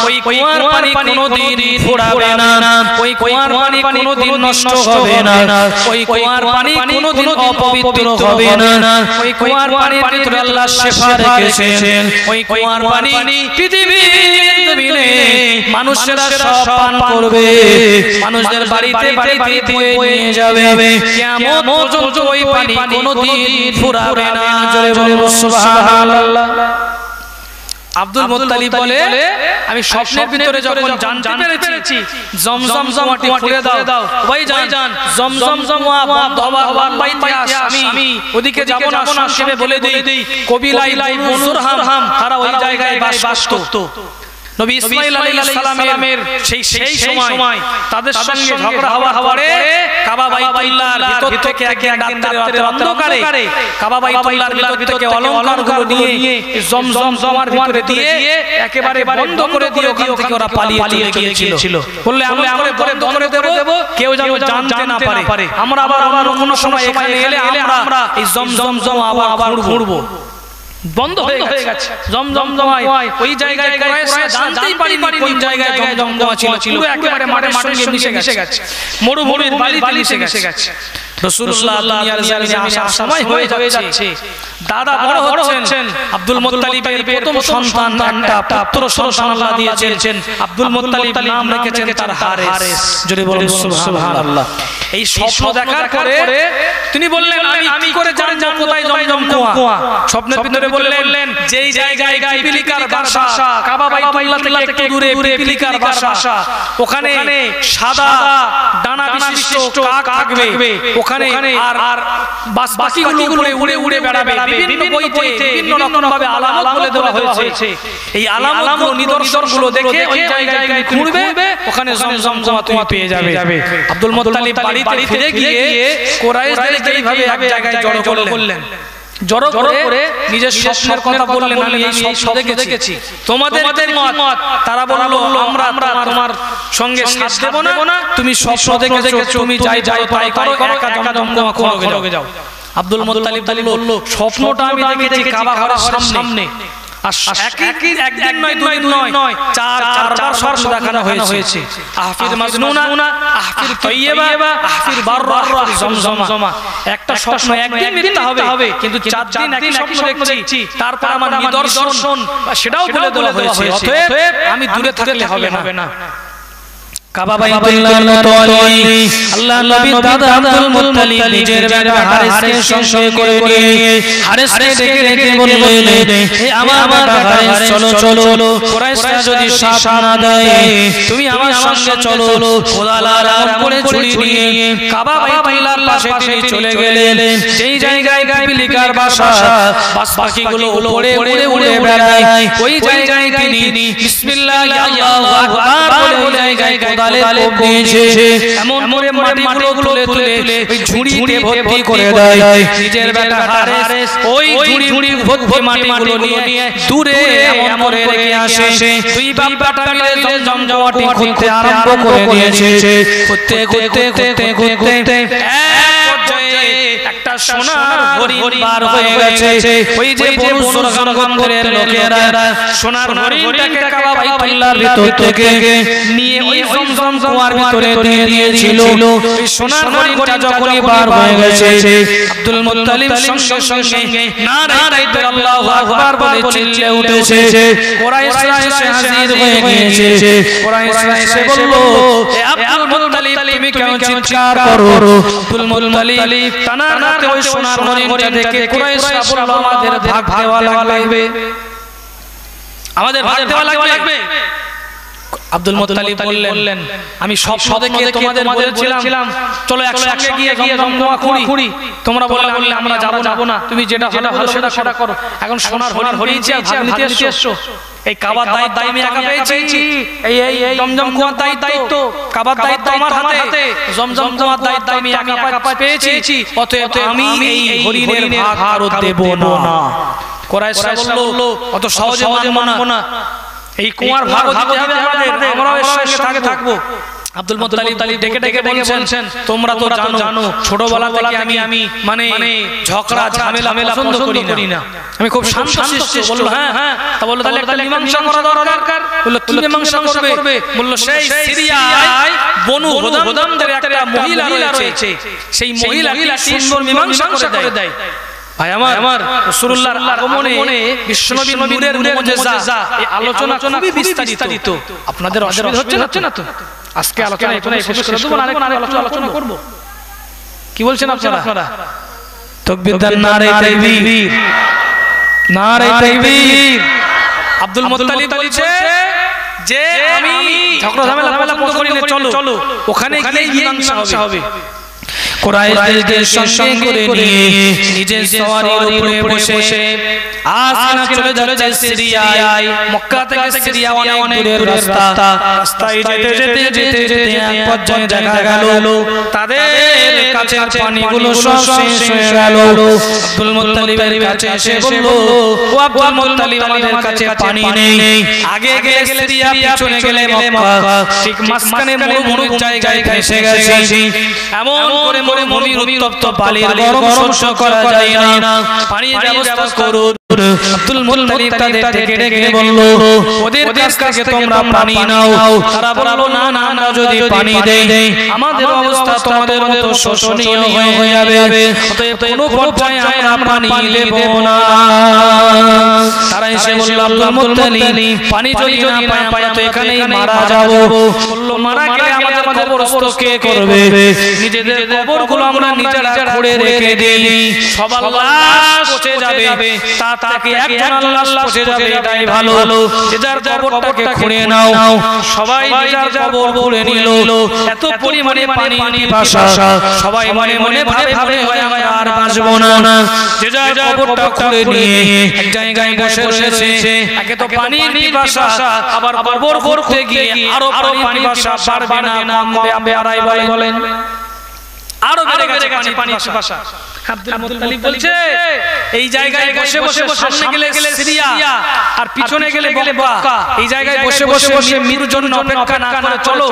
ওই কুয়ার পানি কোনোদিন ফুরাবে না ওই কুয়ার পানি কোনোদিন নষ্ট হবে না ওই কুয়ার পানি কোনোদিন অপবিত্র হবে না ওই কুয়ার পানির ভিতরে আল্লাহ শিফা রেখেছেন ওই কুয়ার পানি পৃথিবীর জমিনে মানুষেরা সব পান করবে মানুষদের বাড়িতে বয়ে নিয়ে যাবে কিয়ামত পর্যন্ত ওই পানি কোনোদিন ফুরাবে না জোরে বলুন সুবহানাল্লাহ আব্দুল মুত্তালিব বলে আমি স্বপ্নের ভিতরে যখন জানতে পেরেছি জমজম কুয়াটি খুঁড়ে দাও ভাইজান জমজম ওয়ান বাইতে আমি ওদিকে যাব না সংক্ষেপে বলে দেই কবিলায় মুজরহাম তারা ওই জায়গায় বাস করত নবী ইসমাঈল আলাইহিস সালামের সেই সময় তাদের সঙ্গে ঝগড়া হওয়ার পরে কাবা বাইতুল্লাহর ভিতর থেকে এক রাতের অন্ধকারে কাবা বাইতুল্লাহর ভিতর থেকে অলংকারগুলো নিয়ে জমজমের ভিতরে দিয়ে একেবারে বন্ধ করে দিয়ে ওখান থেকে ওরা পালিয়ে চলে গিয়েছিল বললে আমরা বন্ধ করে দেব কেউ যেন জানতে না পারে আমরা আবার কোনো সময় এখানে এলে আমরা এই জমজম আবার ঘুরবো বন্ধ হয়ে গেছে জমজম ওই জায়গায় জানতেই পারিনি কোন জায়গায় জমজম ছিল পুরো একেবারে মাঠের সঙ্গে মিশে গেছে মরুভূমির বালি মিশে গেছে রাসূলুল্লাহ দুনিয়ার জমিনে আসার সময় হয়ে যাচ্ছে। দাদা বড় হচ্ছেন, আব্দুল মুত্তালিবের প্রথম সন্তান একটা পুত্র সন্তান আল্লাহ দিয়েছেন। আব্দুল মুত্তালিব নাম রেখেছেন তার হারেস। জোরে বলুন সুবহানাল্লাহ। এই স্বপ্ন দেখার পরে তিনি বললেন আমি কি করে জানবো কোথায় জমজম কুয়া? স্বপ্নের ভিতরে বললেন যেই জায়গায় পিপিলিকার বাসা, কাবা বাইতুল্লাহ থেকে একটু দূরে পিপিলিকার বাসা, ওখানে সাদা ডানা বিশিষ্ট কাক থাকবে, ওখানে আর বাকিগুলো উড়ে উড়ে বেড়াবে। বিভিন্ন বইতে বিভিন্ন রকম ভাবে আলামত বলে দেওয়া হয়েছে। এই আলামতগুলো নিদর্শনগুলো দেখে ওই জায়গায় ঘুরবে, ওখানে জমজম কুয়া তুমি পেয়ে যাবে। আব্দুল মুত্তালিব বাড়িতে ফিরে গিয়ে কুরাইশদেরকে এইভাবে এক জায়গায় জড়ো করলেন। জড়ো করে নিজের স্বপ্নের কথা বললেন, আমি এই স্বপ্ন দেখেছি, তোমাদের মত। তারা বলল আমরা তোমার সঙ্গে সাথ দেব না, তুমি স্বপ্ন দেখেছো, তুমি যাই তাই করো, একা জমজম কুয়া খুঁজে যাও। আব্দুল মুত্তালিব বলল স্বপ্নটা আমি দেখেছি কাবা ঘরের সামনে, আর একদিন নয় দুই নয় চারবার স্বপ্ন দেখানো হয়েছে। আহফির মাজনুনা, আহফির তাইয়্যিবা, আহফির বাররা, জমজমা। একটা স্বপ্ন একদিন মিথ্যা হবে, কিন্তু 4 দিন একই স্বপ্ন দেখছি, তারপর আমার নিদর্শন সেটাও বলে দেওয়া হয়েছে। অতএব আমি দূরে থাকলে হবে না। কাবা বাইতুল্লাহর মতোই আল্লাহ নবী দাদা আব্দুল মুত্তালিব নিজের বেটা হারেসকে সঙ্গে করে নিয়ে হারেসকে ডেকে বললেন, হে আমার বেটা হারেস, চলো কুরাইশরা যদি সাথ না দেয় তুমি আমার সঙ্গে চলো। খোদালার নাম করে ছুরি নিয়ে কাবা বাইতুল্লাহর পাশে তিনি চলে গেলেন। যেই জায়গায় পিপিলিকার বাসা, পাখিগুলো উপরে উড়ে বেড়ায়, ওই জায়গায় তিনি বিসমিল্লাহ আল্লাহু আকবার বলে ওই জায়গায় এমন করে মাটিগুলো তুলে ওই ঝুড়িতে ভর্তি করে দেয়। নিজের বেটা হারেস ওই ঝুড়ি ভর্তি মাটিগুলো নিয়ে দূরে এমন রেখে আসে। দুই বাপ বেটা মিলে জমজমাটি খুঁজতে আরম্ভ করে দিয়েছে। খুঁজতে একটা সোনার হরিণ বার হয়ে গেছে। ওই যে বনু সুরগান গোত্রের লোকেরা সোনার হরিণটাকে কাবা বাইতুল্লাহর ভিতর থেকে নিয়ে ওই জমজম কুয়ার ভিতরে দিয়ে দিয়েছিল। এই সোনার হরিণটা যখনই বার হয়ে গেছে, আব্দুল মুত্তালিব সঙ্গে নারায়ে আল্লাহু আকবার বলে চিল্লে উঠেছে। কুরাইশরা এসে হাজির হয়ে গিয়েছে। কুরাইশরা এসে বলল, হে আব্দুল মুত্তালিব তুমি কেন চিৎকার করো? আব্দুল মুত্তালিব তানাতে ওই সোনার হরিণটা দেখে কুরাইশরা বলল, আমাদের ভাগ দেওয়া লাগবে, আমাদের ভাগ দেওয়া লাগবে। আব্দুল মুত্তালিব বললেন, আমি সব দেখে তোমাদের বলেছিলাম চলো একসঙ্গে গিয়ে জমজম খুঁড়ি। তোমরা বললে আমরা যাব না, তুমি যেটা ভালো সেটা করো। এখন সোনার হরিণ ভাগ নিতে এসছো। এই কাবার দায়িত্ব আমি একা পেয়েছি, এই জমজম কুয়ার দায়িত্ব কাবার দায়িত্ব আমার হাতে, জমজম কুয়ার দায়িত্ব আমি একা পেয়েছি। অতএব আমি এই হরিণের ভাগ দেব না। কুরাইশরা বলল, অত সহজে মানব না, এই কুয়ার ভাগ দিতে হবে আমাদের, আমরাও এর সঙ্গে থাকবো। আব্দুল মুত্তালিব ডেকে বলছেন, তোমরা তো জানো ছোটবেলা থেকে আমি মানে ঝগড়া ঝামেলা পছন্দ করি না, আমি খুব শান্তশিষ্ট। বলল হ্যাঁ, তা বলল তাহলে একটা মীমাংসা করা দরকার। বলল কি মীমাংসা করবে? বলল সেই সিরিয়ায় বনু হোদামদের একটা মহিলা রয়েছে, সেই মহিলা সুন্দর মীমাংসা করে দেয়। ভাই আমার রাসূলুল্লাহর আগমনে বিশ্বনবীর নূরের মুজিজা এই আলোচনা খুবই বিস্তারিত। আপনাদের অসুবিধা হচ্ছে না তো? আজকে আলোচনা এখানে শেষ করে দেব, আরেকটু আলোচনা করব। কি বলছেন আপনারা? তাকবীর দেন, নারে তাকবীর, নারে তাকবীর। আব্দুল মুত্তালিব বলছে যে আমি ঝগড়া ঝামেলা পছন্দ করি না, চলো ওখানে গিয়ে মীমাংসা হবে। কুরাইশদেরকে সঙ্গে করে নিয়ে নিজের সওয়ারির উপরে বসে আসিনা চলে যাচ্ছে সিরিয়ায়। মক্কা থেকে সিরিয়া অনেক দূরের রাস্তা। রাস্তায় যেতে এক পর্যায়ে দেখা গেল তাদের কাছে পানিগুলো সব শেষ হয়ে গেল। আব্দুল মুত্তালিবের কাছে এসে বলল, ও আব্দুল মুত্তালিব, আমাদের কাছে পানি নেই। আগে গেলে সিরিয়া, পিছনে গেলে মক্কা, ঠিক মাঝখানে মরুভূমির জায়গায় ফেসে গেছে। এমন করে মরুভূমির উত্তপ্ত বালির গরম সহ্য করা যায় না, পানির ব্যবস্থা করুন। আব্দুল মুত্তালিব তাদের ডেকে ডেকে বলল, ওদের কাছ থেকে তোমরা পানি নাও। তারা বলল, না না, আমরা যদি পানি দেই আমাদের অবস্থা তোমাদের মতো শোষণীয় হয়ে যাবে, অতএব কোনো পর্যায়ে আমরা পানি দেব না। তারা এসে বলল, আব্দুল মুত্তালিব পানি যদি না পাই আমরা তো এখানেই মারা যাব। বলল, মারা গেলে আমাদের কবরস্থ কে করবে? নিজেদের কবরগুলো আমরা নিজেরা খুঁড়ে রেখে দিই, সবার লাশ পচে যাবে, তাকে একজন লাশ পচে যাবে, এটাই ভালো। যে যার কবরটাকে খুঁড়ে নাও। সবাই যার কবর খুঁড়ে নিল। এত পরিমাণে পানি পিপাসা, সবাই মনে মনে ভাবে হয় আমরা আর বাঁচবো না। যে যার কবরটা খুঁড়ে নিয়ে এক জায়গায় বসে রয়েছে। একে তো পানির পিপাসা, আবার কবর খুঁড়তে গিয়ে আরো পানি পিপাসা বাড়বে না কমবে? আড়াই বলেন আরো বেড়ে গেছে পানি পিপাসা। আব্দুল মুত্তালিব বলছে, এই জায়গায় বসে বসে, সামনে গেলে সিরিয়া আর পিছনে গেলে মক্কা, এই জায়গায় বসে বসে মৃত্যুর জন্য অপেক্ষা না করে চলো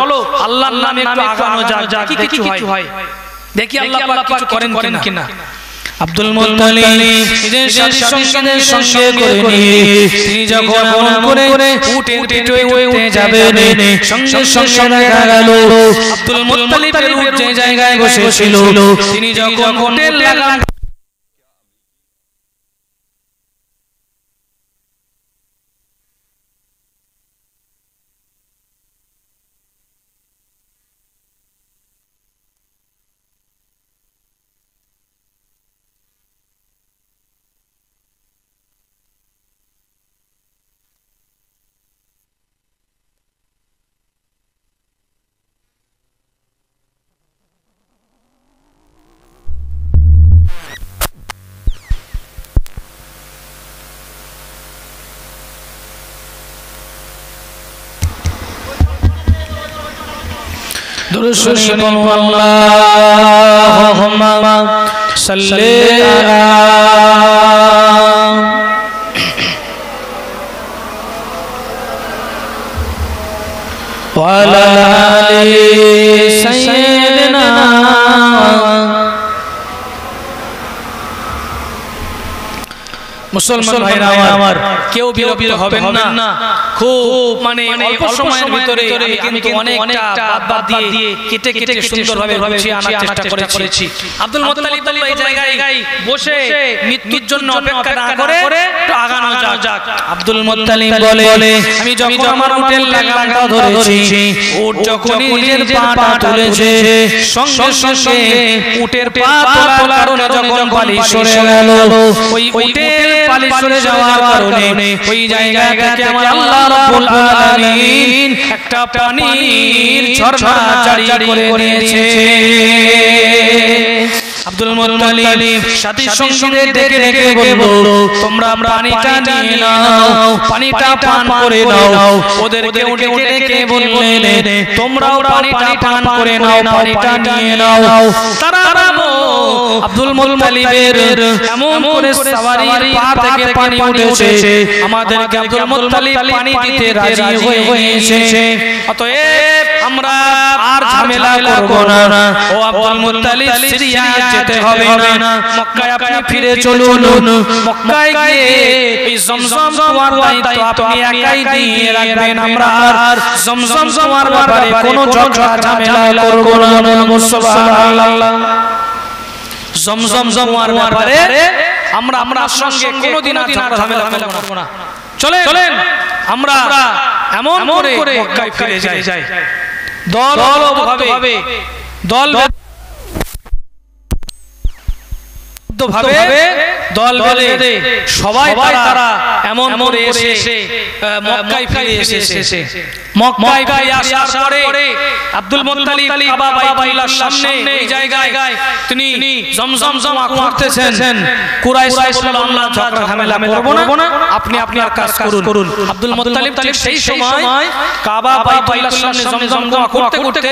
আল্লাহর নামে একটু আগানো যাক, কি কিছু হয় দেখি আল্লাহ পাক কিছু করেন কিনা। আব্দুল মুত্তালিব নিজের সাথী সঙ্গীদের সঙ্গে করে নিয়ে তিনি যখন এমন করে উটের পিঠে উঠতে যাবেন, সঙ্গে সঙ্গে দেখা গেল আব্দুল মুত্তালিবের উট যে জায়গায় বসেছিল, তিনি যখন উটের লাগাম দুরুদ আল্লাহুম্মা সাল্লি আলা ওয়া আলা আলি সাইয়্যিদিনা। মুসলমান ভাইরা আমার, কেউ বিরক্ত হবেন না। খুব মানে অল্প সময়ের ভিতরে কিন্তু অনেকটা বাদ দিয়ে কেটে কেটে সুন্দরভাবে বুঝিয়ে আনার চেষ্টা করেছি। আব্দুল মুত্তালিব এই জায়গায় বসে মৃত্যুর জন্য অপেক্ষা না করে একটু আগানো যাক। আব্দুল মুত্তালিব বলে, আমি যখন আমার উটের লাগামটা ধরেছি, উট যখন নিজের পাটা তুলেছে, সঙ্গে সঙ্গে উটের পা তোলার কারণে যখন বালি সরে গেল, ওই উটের পালিশ সরে যাওয়ার কারণে ওই জায়গা থেকে আমার আল্লাহ রাব্বুল আলামিন একটা পানির ঝর্ণা জারি করে দিয়েছে। আব্দুল মুত্তালিব সাথী সঙ্গীদের ডেকে ডেকে বলল, তোমরা পানিটা নিয়ে নাও, পানিটা পান করে নাও। ওদেরকে ডেকে ডেকে বললেন, তোমরাও পানিটা পান করে নাও, পানিটা নিয়ে নাও। তারা আব্দুল মুত্তালিবের এমন করে সাওয়ারির পা থেকে পানি উঠেছে, আমাদেরকে আব্দুল মুত্তালিব পানি দিতে রাজি হয়েছে। অতএব আমরা আর ঝামেলা করব না। ও আব্দুল মুত্তালিব, সিরিয়া যেতে হবে না, মক্কায় আপনি ফিরে চলুন। মক্কায় গিয়ে এই জমজম কুয়ার দায়িত্ব আপনি একাই দিয়ে রাখবেন। আমরা আর জমজম কুয়ার ব্যাপারে কোনো ঝগড়া ঝামেলা করব না। সুবহানাল্লাহ। জমজম কুয়ার ব্যাপারে আমরা আপনার সঙ্গে কোনোদিন ঝামেলা করব না। চলেন আমরা এমন করে মক্কায় ফিরে যাই। দল বেঁধে সবাই তারা এমন করে এসে মক্কায় ফিরে এসেছে। মক্কায় আসার পরে আব্দুল মুত্তালিব কাবা বাইতুল্লাহর সামনে এই জায়গায় তিনি জমজম করতেছেন। কুরাইশ বলল, আমরা ঝগড়া ঝামেলা করব না, আপনি আপনার কাজ করুন। আব্দুল মুত্তালিব সেই সময় কাবা বাইতুল্লাহর সামনে জমজম করতে করতে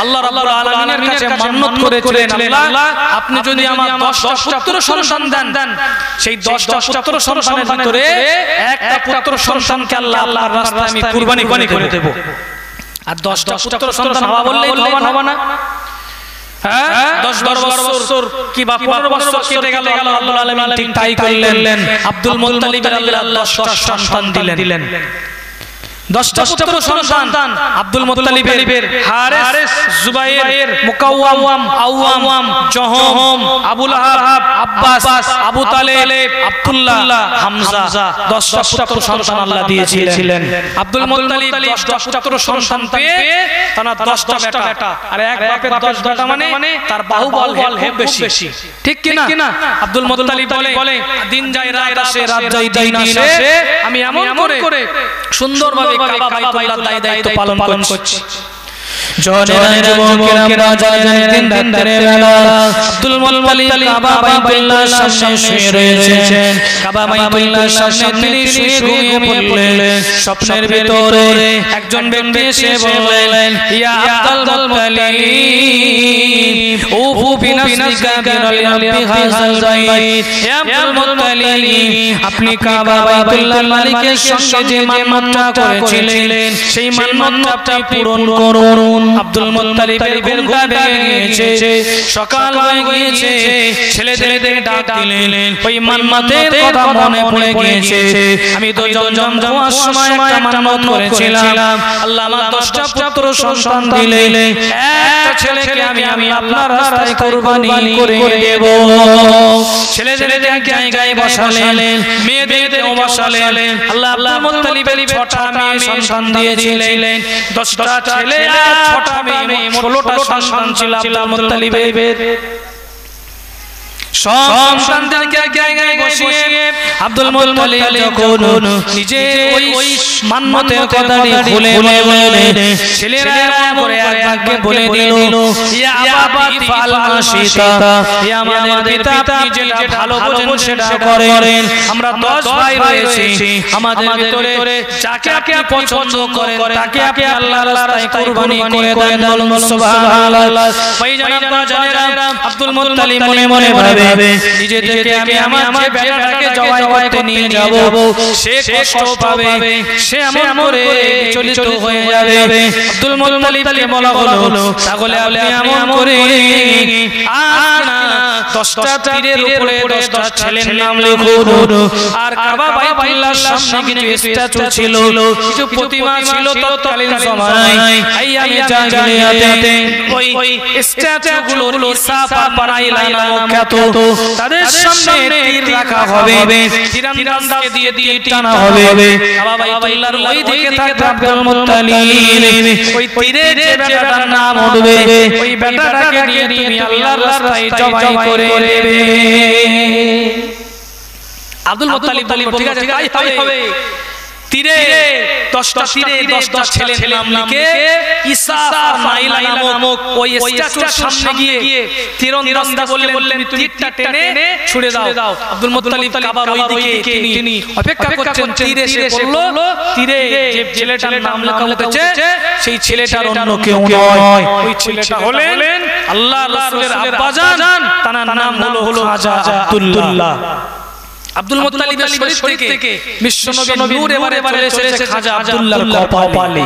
আল্লাহ রাব্বুল আলামিনের কাছে মান্নত করেছিলেন, আল্লাহ আপনি যদি আমার 10টা পুত্র সন্তান দেন, সেই 10টা পুত্র সন্তানের ভিতরে একটা পুত্র সন্তানকে আল্লাহর রাস্তায় আমি কুরবানি করে দেব। আর 10টা পুত্র সন্তান হওয়া বললেই হবে না, 10-12 বছর কি বা 15 বছর কেটে গেল, আল্লাহ রাব্বুল আলামিন ঠিক তাই করলেন। আব্দুল মুত্তালিবের আল্লাহ 10টা সন্তান দিলেন, 10টা পুত্র সন্তান আব্দুল মুত্তালিবের হারিস, জুবাইর, মুকাওয়াম, আওয়াম, জহম, আবু লাহাব, আব্বাস, আবু তালেব, আব্দুল্লাহ, হামজা, 10টা পুত্র সন্তান আল্লাহ দিয়েছিলেন। আব্দুল মুত্তালিব 10টা পুত্র সন্তান পেয়ে তার 10টা বেটা, আর এক বাপের 10 বেটা মানে তার বাহুবল খুব বেশি, ঠিক কি না? আব্দুল মুত্তালিব বলে দিন যায় রাত আসে, রাত যায় দিন আসে, আমি এমন করে সুন্দরভাবে কাবা বাইতুল্লাহর দায়িত্ব পালন করছি। জনেরা যুবকেরা জানেন দিন রাতের বেলা আব্দুল মুত্তালিব কাবা বাইতুল্লাহর সামনে শুয়ে রয়েছেন। কাবা বাইতুল্লাহর সামনে তিনি শুয়ে ঘুমিয়ে পড়লেন। স্বপ্নের ভিতরে একজন ব্যক্তি এসে বললেন, ইয়া আব্দুল মুত্তালিব উফু বিনাফসিকা বিরাব্বি হাযাল বাইত, ইয়া আব্দুল মুত্তালিব আপনি কাবা বাইতুল্লাহর মালিকের সঙ্গে যে মান্নাতটা করেছিলেন সেই মান্নাতটা পূরণ করুন। আব্দুল মুত্তালিবের ঘুমটা ভেঙে গিয়েছে, সকাল হয়ে গিয়েছে, ছেলেদের ডাক দিলেন, ওই মান্নাতের কথা মনে পড়ে গিয়েছে, আমি তো জমজম যাওয়ার সময় একটা মান্নাত করেছিলাম, আল্লাহ আমার 10টা পুত্র সন্তান দিলেন, একটা ছেলেকে আমি আপনার রাস্তায় কুরবানি করে দেব। ছেলেদের এক জায়গায় বসালেন, মেয়েদের বসালেন। আল্লাহ আব্দুল মুত্তালিবের 6টা মেয়ে সন্তান দিয়েছিলেন, 10টা ছেলে আর 6টা মেয়ে, 16টা সন্তান ছিল আব্দুল মুত্তালিবের। সন্তানদেরকে এক জায়গায় বসিয়ে আব্দুল মুত্তালিব যখন নিজে ওই মান্নাতের কথাটি খুলে বললেন, ছেলেরা করে এককে বলে দিল, ইয়া আবাতি ফাল মাশিতা, ইয়া আমাদের পিতা আপনি যেটা ভালো বোঝেন সেটা করেন। আমরা 10 ভাই রয়েছি, আমাদের ভিতরে যাকে আপনি পছন্দ করেন তাকে আপনি আল্লাহর রাস্তায় কুরবানি করে দেন। বলুন সুবহানাল্লাহ। ভাইজান আপনারা জানেন আব্দুল মুত্তালিব মনে মনে ভাবে নিজে থেকে আমি আমার বেটাটাকে জবাই করতে নিয়ে যাব, সে কষ্ট পাবে, সে এমন করে বিচলিত হয়ে যাবে। আব্দুল মুত্তালিবকে বলা হলো, তাহলে আপনি এমন করে আজ না 10টা তীরের উপরে 10টা ছেলের নাম লিখুন, আর কাবা বাইতুল্লাহর সামনে কিছু স্ট্যাচু ছিল, কিছু প্রতিমা ছিল তৎকালীন সময়ে আইয়ামে জাহিলিয়াতে, ওই স্ট্যাচুগুলোর ইসাফা পারাইলা নামক খ্যাত, তাদের সামনে তীর রাখা হবে, তীরন্দাজকে দিয়ে টানা হবে। কাবা বাইতুল্লাহর ওই দিকে থাকবে আব্দুল মুত্তালিব, ওই তীরে যে বেটাটার নাম উঠবে ওই বেটাটাকে দিয়ে তুমি আল্লাহর রাস্তায় জবাই করে দেবে। আব্দুল মুত্তালিব বলে ঠিক আছে তাই হবে। তীরে 10টা তীরে 10টা ছেলের নাম লিখে ইসাফ আর নাইলা নামক ওই স্ট্যাচুর সামনে গিয়ে তীরন্দাজ বললেন তীরটা টেনে ছুড়ে দাও। আব্দুল মুত্তালিব কাবার ওই দিকে তিনি অপেক্ষা করছেন, তীরে এসে পড়লো। তীরে যে ছেলেটার নাম লেখা উঠেছে সেই ছেলেটার অন্য কেউ নয়, ওই ছেলেটা হলেন আল্লাহর রাসূলের আব্বাজান, তার নাম হলো খাজা আব্দুল্লাহ। আব্দুল মুত্তালিবের শরীর থেকে বিশ্বনবী নূর এবারে চলেছে খাজা আব্দুল্লাহর কপালে।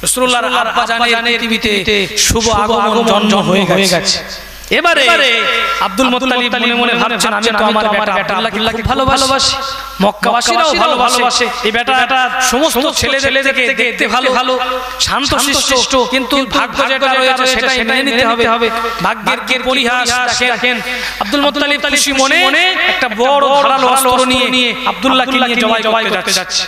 রাসূলুল্লাহর আব্বাজানের পৃথিবীতে শুভ আগমন জন্ম হয়ে গেছে। এবারে আব্দুল মুত্তালিব মনে মনে ভাবছেন, আমি তো আমার বেটা আব্দুল্লাহকে খুব ভালোবাসি, মক্কাবাসীরাও ভালোবাসে, এই বেটাটা সমস্ত ছেলেদেরকে দেখতে ভালো, শান্ত শিষ্ট, কিন্তু ভাগ্য যেটা রয়েছে সেটাই মেনে নিতে হবে। ভাগ্যের পরিহাস দেখেন। আব্দুল মুত্তালিব খুশি মনে একটা বড় ধারালো অস্ত্র নিয়ে আব্দুল্লাহকে নিয়ে জবাই করতে যাচ্ছে।